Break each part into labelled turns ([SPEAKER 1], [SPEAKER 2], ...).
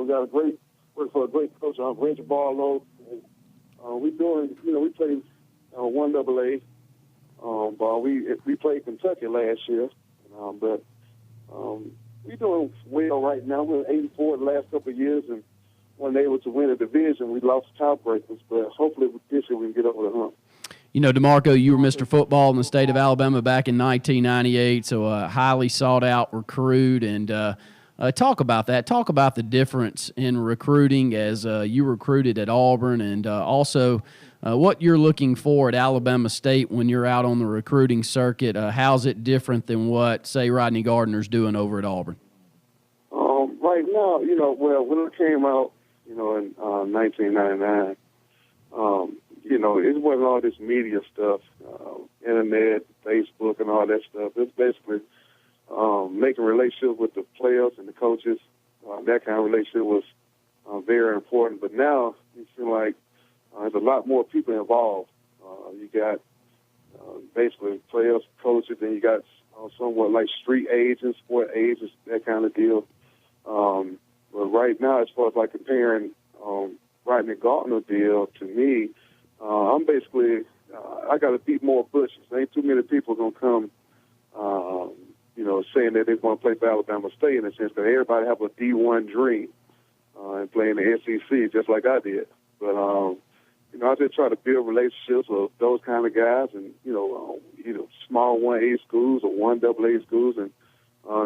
[SPEAKER 1] got a great work for a great coach, Reggie Barlow. We played 1AA ball. We played Kentucky last year, but we're doing well right now. We're 84 the last couple of years, and weren't able to win a division. We lost tiebreakers, but hopefully this year we can get over the hump.
[SPEAKER 2] You know, Demarco, you were Mr. Football in the state of Alabama back in 1998, so a highly sought-out recruit. And talk about that. Talk about the difference in recruiting as you recruited at Auburn, and also what you're looking for at Alabama State when you're out on the recruiting circuit. How's it different than what, say, Rodney Gardner's doing over at Auburn?
[SPEAKER 1] Right now, when I came out, in 1999, it wasn't all this media stuff, internet, Facebook, and all that stuff. It's basically making relationships with the players and the coaches. That kind of relationship was very important. But now it seems like there's a lot more people involved. You got basically players, coaches, and you got somewhat like street agents, sport agents, that kind of deal. But right now, as far as like comparing Rodney Gardner deal to me, I'm basically I got to beat more bushes. There ain't too many people gonna come, saying that they want to play for Alabama State in a sense. Because everybody have a D1 dream and play in the SEC just like I did. But I just try to build relationships with those kind of guys, and small 1A schools or 1AA schools, and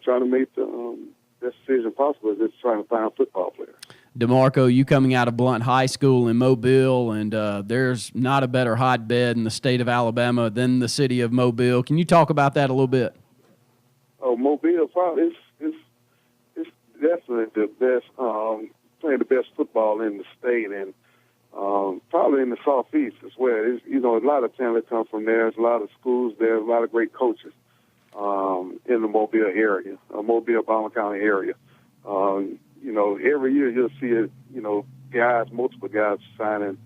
[SPEAKER 1] trying to make the best decision possible is just trying to find football players.
[SPEAKER 2] Demarco, you coming out of Blount High School in Mobile, and there's not a better hotbed in the state of Alabama than the city of Mobile. Can you talk about that a little bit?
[SPEAKER 1] Oh, Mobile probably it's definitely the best, playing the best football in the state, and probably in the Southeast as well. A lot of talent comes from there. There's a lot of schools there, a lot of great coaches in the Mobile area, Mobile, Baldwin County area. Every year you'll see multiple guys signing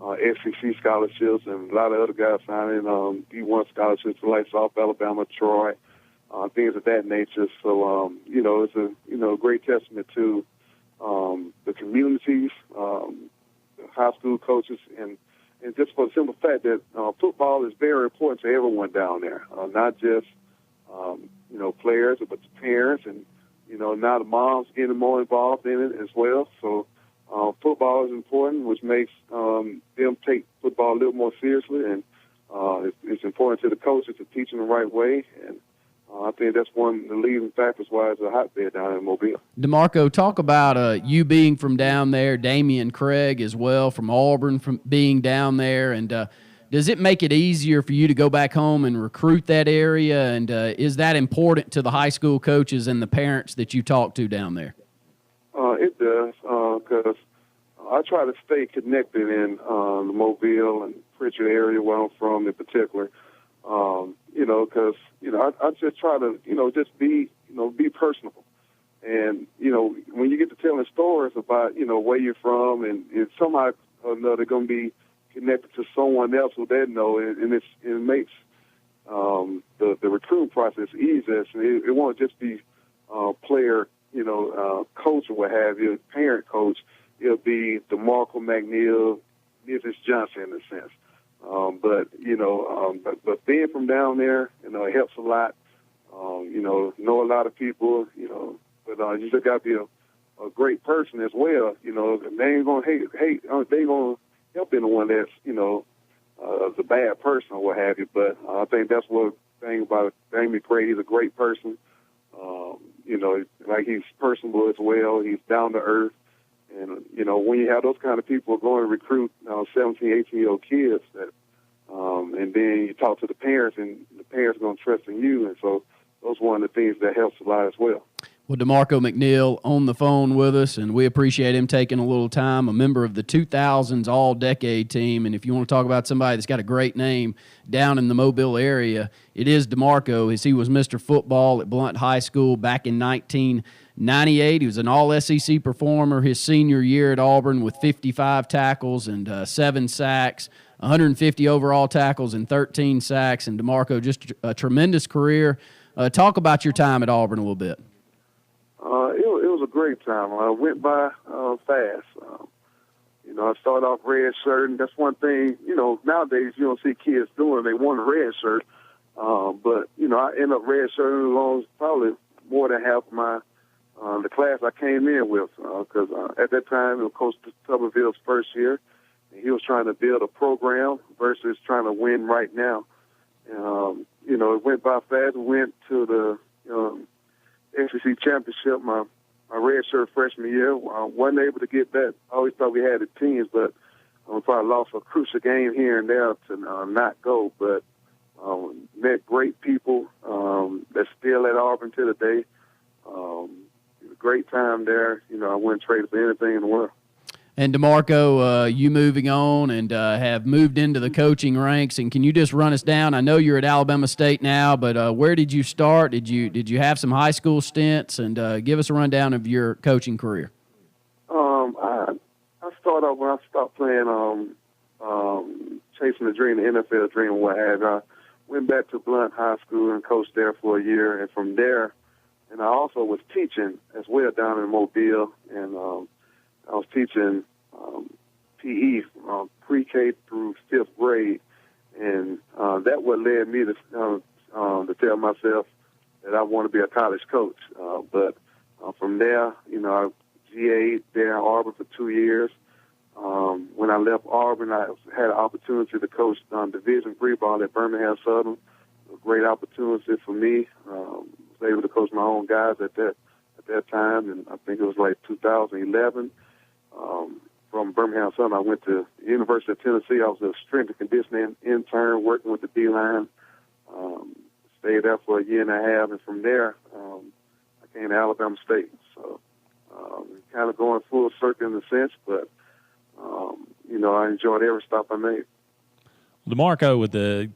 [SPEAKER 1] SEC scholarships, and a lot of other guys signing D1 scholarships like South Alabama, Troy, things of that nature. So, it's a great testament to the communities, high school coaches, and just for the simple fact that football is very important to everyone down there, not just players, but the parents, and now the moms getting more involved in it as well. So football is important, which makes them take football a little more seriously, and it's important to the coaches to teach them the right way. And I think that's one of the leading factors why it's a hotbed down in Mobile.
[SPEAKER 2] DeMarco, talk about you being from down there, Damian Craig as well from Auburn from being down there, and does it make it easier for you to go back home and recruit that area, and is that important to the high school coaches and the parents that you talk to down there?
[SPEAKER 1] It does, because I try to stay connected in the Mobile and Pritchard area where I'm from in particular, because, I just try to, just be personable. And, when you get to telling stories about, where you're from, and somehow or another they're going to be connected to someone else who they know, and it makes the recruiting process easier. So it won't just be player, coach or what have you, parent coach. It'll be Demarco McNeil, Mrs. Johnson in a sense. But being from down there, it helps a lot. Know a lot of people, but you just got to be a great person as well. They ain't gonna hate. They gonna help anyone that's a bad person or what have you. But I think that's one thing about Damian Craig. He's a great person. Like he's personable as well. He's down to earth. And, when you have those kind of people going to recruit 17, 18-year-old kids, and then you talk to the parents, and the parents are going to trust in you. And so those are one of the things that helps a lot as well.
[SPEAKER 2] Well, Demarco McNeil on the phone with us, and we appreciate him taking a little time, a member of the 2000s All-Decade team. And if you want to talk about somebody that's got a great name down in the Mobile area, it is Demarco, as he was Mr. Football at Blount High School back in 1998. He was an All-SEC performer his senior year at Auburn with 55 tackles and 7 sacks, 150 overall tackles and 13 sacks. And Demarco, just a tremendous career. Talk about your time at Auburn a little bit.
[SPEAKER 1] It was a great time. I went by fast. I started off red shirt, and that's one thing, nowadays you don't see kids doing. They want a red shirt. But I ended up red shirting along probably more than half of my the class I came in with, because at that time it was Coach Tuberville's first year, and he was trying to build a program versus trying to win right now. It went by fast. We went to the SEC championship my redshirt freshman year. Wasn't able to get that. I always thought we had the teams, but we probably lost a crucial game here and there to not go. But met great people that's still at Auburn to the day. Great time there. I wouldn't trade it for anything in the world.
[SPEAKER 2] And DeMarco, you moving on and have moved into the coaching ranks. And can you just run us down? I know you're at Alabama State now, but where did you start? Did you have some high school stints? And give us a rundown of your coaching career.
[SPEAKER 1] I started off when I stopped playing, chasing the dream, the NFL dream, what have you. I went back to Blount High School and coached there for a year, and from there, and I also was teaching as well down in Mobile, and I was teaching PE pre-K through 5th grade, and that what led me to tell myself that I want to be a college coach. But from there, I GA'd there in Auburn for 2 years. When I left Auburn, I had an opportunity to coach Division III ball at Birmingham Southern. A great opportunity for me. Was able to coach my own guys at that time, and I think it was like 2011. From Birmingham Southern, I went to the University of Tennessee. I was a strength and conditioning intern working with the D-line. Stayed there for a year and a half, and from there, I came to Alabama State. So kind of going full circle in a sense, but I enjoyed every stop I made.
[SPEAKER 3] DeMarco, with the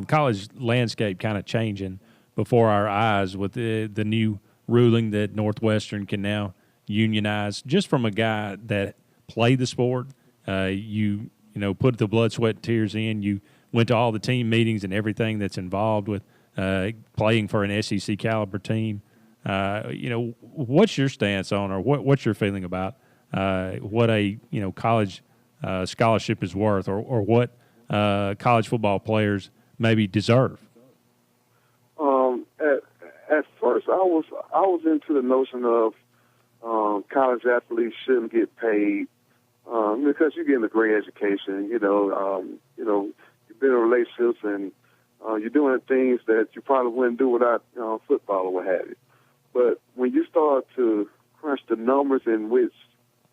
[SPEAKER 3] college landscape kind of changing before our eyes with the new ruling that Northwestern can now unionize, just from a guy that played the sport, you put the blood, sweat, and tears in. You went to all the team meetings and everything that's involved with playing for an SEC caliber team. What's your stance on, or what's your feeling about what a college scholarship is worth, or what college football players maybe deserve?
[SPEAKER 1] At first, I was into the notion of college athletes shouldn't get paid because you're getting a great education. You've been in relationships and you're doing things that you probably wouldn't do without football or what have you. But when you start to crunch the numbers in which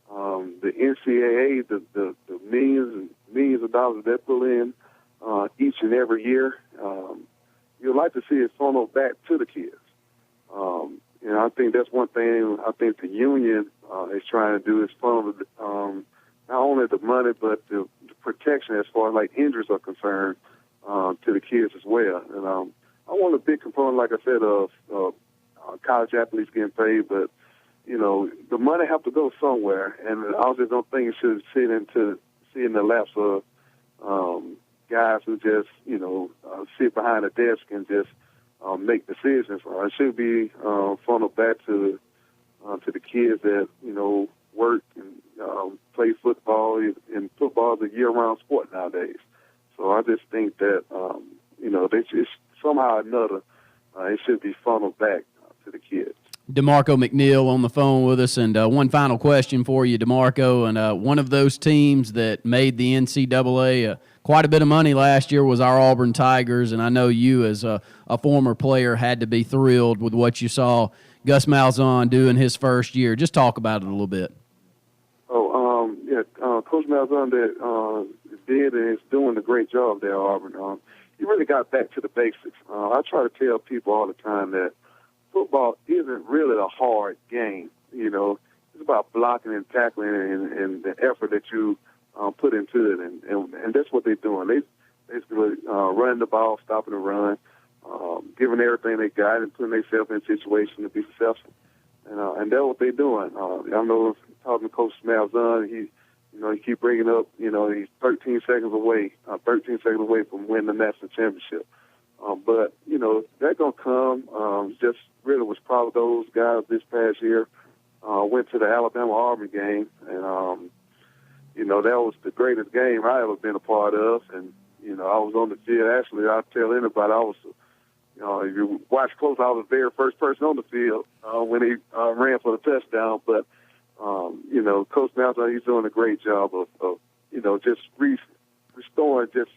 [SPEAKER 1] the NCAA, the millions and millions of dollars they pull in each and every year, you'd like to see it funneled back to the kids. I think that's one thing I think the union is trying to do is funnel not only the money but the protection as far as like injuries are concerned to the kids as well. And I want a big component, like I said, of college athletes getting paid, but the money have to go somewhere, and I just don't think it should sit in the laps of guys who just sit behind a desk and just make decisions. It should be funneled back to the kids that work and play football, and football is a year-round sport nowadays. So I just think that they just somehow or another it should be funneled back to the kids.
[SPEAKER 2] Demarco McNeil on the phone with us, and one final question for you, DeMarco. And one of those teams that made the NCAA quite a bit of money last year was our Auburn Tigers, and I know you as a former player had to be thrilled with what you saw Gus Malzahn do in his first year. Just talk about it a little bit.
[SPEAKER 1] Coach Malzahn did and is doing a great job there at Auburn. He really got back to the basics. I try to tell people all the time that football isn't really a hard game. It's about blocking and tackling and the effort that you put into it, and that's what they're doing. They basically running the ball, stopping the run, giving everything they got, and putting themselves in a situation to be successful. And that's what they're doing. I know talking to Coach Malzahn, he keep bringing up, he's 13 seconds away from winning the national championship. But that's gonna come. Just really was proud of those guys this past year. went to the Alabama-Auburn game, and, that was the greatest game I ever been a part of. And, I was on the field. Actually, I'll tell anybody, if you watch close, I was the very first person on the field when he ran for the touchdown. But, Coach Malzahn, he's doing a great job of just restoring just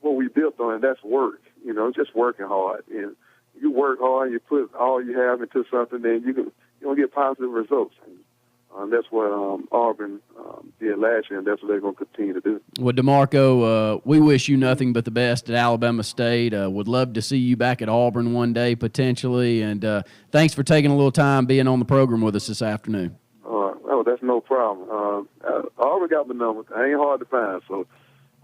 [SPEAKER 1] what we built on, and that's work, just working hard. And you work hard, you put all you have into something, then you're going to get positive results. And that's what Auburn did last year, and that's what they're going to continue to do.
[SPEAKER 2] Well, Demarco, we wish you nothing but the best at Alabama State. Would love to see you back at Auburn one day, potentially. And thanks for taking a little time being on the program with us this afternoon.
[SPEAKER 1] Oh, that's no problem. Auburn got my number. I ain't hard to find, so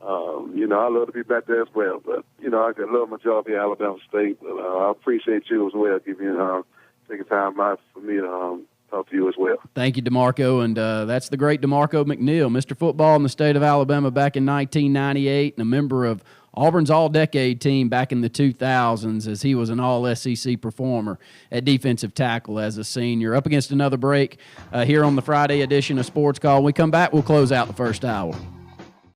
[SPEAKER 1] I love to be back there as well. But I love my job here at Alabama State. But I appreciate you as well, taking time out for me to talk to you as well.
[SPEAKER 2] Thank you, Demarco. And that's the great Demarco McNeil, Mr. Football in the state of Alabama back in 1998, and a member of Auburn's all-decade team back in the 2000s, as he was an all-SEC performer at defensive tackle as a senior. Up against another break here on the Friday edition of Sports Call. When we come back, we'll close out the first hour.